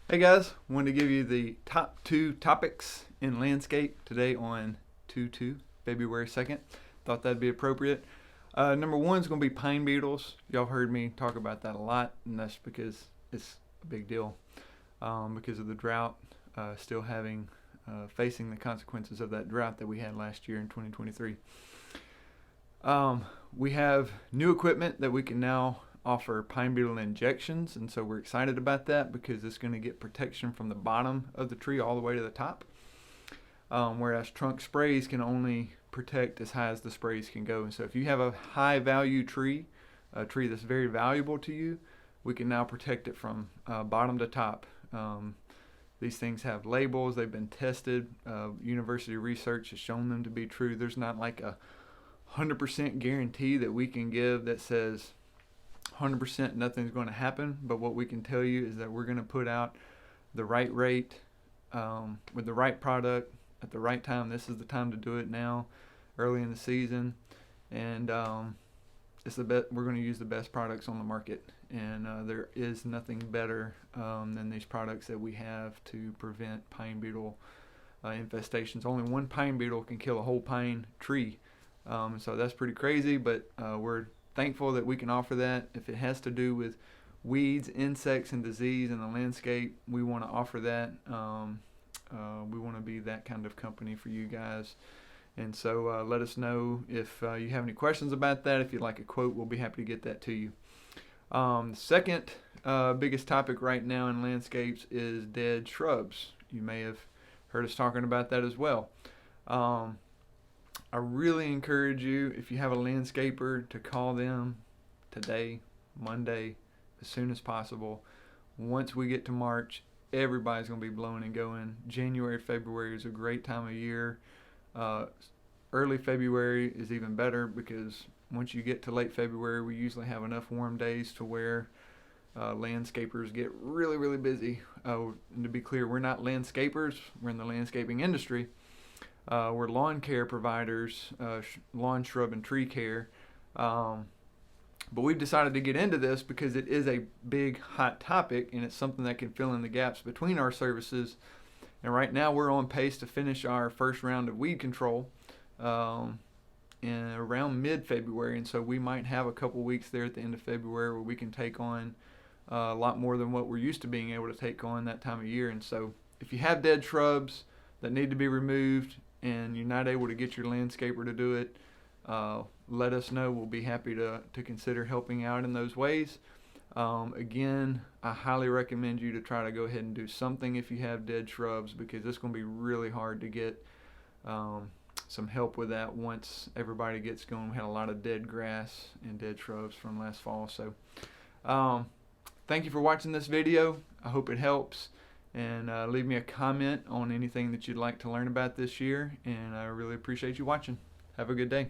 Hey guys, wanted to give you the top 2 topics in landscape today on 2/2, February 2nd. Thought that'd be appropriate. Number one is going to be pine beetles. Y'all heard me talk about that a lot, and that's because it's a big deal because of the drought, still facing the consequences of that drought that we had last year in 2023. We have new equipment that we can now offer pine beetle injections, and so we're excited about that because it's going to get protection from the bottom of the tree all the way to the top, whereas trunk sprays can only protect as high as the sprays can go. And so if you have a high value tree, a tree that's very valuable to you, we can now protect it from bottom to top. These things have labels, they've been tested, university research has shown them to be true. There's not like a 100% guarantee that we can give that says 100% nothing's going to happen, but what we can tell you is that we're going to put out the right rate with the right product at the right time. This is the time to do it now, early in the season, and it's we're going to use the best products on the market, and there is nothing better than these products that we have to prevent pine beetle infestations. Only one pine beetle can kill a whole pine tree, so that's pretty crazy, but we're thankful that we can offer that. If it has to do with weeds, insects, and disease in the landscape, we want to offer that. We want to be that kind of company for you guys. And so let us know if you have any questions about that. If you'd like a quote, we'll be happy to get that to you. The second biggest topic right now in landscapes is dead shrubs. You may have heard us talking about that as well. I really encourage you, if you have a landscaper, to call them today, Monday, as soon as possible. Once we get to March, everybody's going to be blowing and going. January, February is a great time of year. Early February is even better because once you get to late February, we usually have enough warm days to where landscapers get really, really busy. And to be clear, we're not landscapers. We're in the landscaping industry. We're lawn care providers, lawn, shrub, and tree care. But we've decided to get into this because it is a big, hot topic, and it's something that can fill in the gaps between our services. And right now we're on pace to finish our first round of weed control in around mid-February. And so we might have a couple weeks there at the end of February where we can take on a lot more than what we're used to being able to take on that time of year. And so if you have dead shrubs that need to be removed, and you're not able to get your landscaper to do it, let us know. We'll be happy to consider helping out in those ways. Again, I highly recommend you to try to go ahead and do something if you have dead shrubs, because it's going to be really hard to get some help with that once everybody gets going. We had a lot of dead grass and dead shrubs from last fall. So thank you for watching this video. I hope it helps. And leave me a comment on anything that you'd like to learn about this year. And I really appreciate you watching. Have a good day.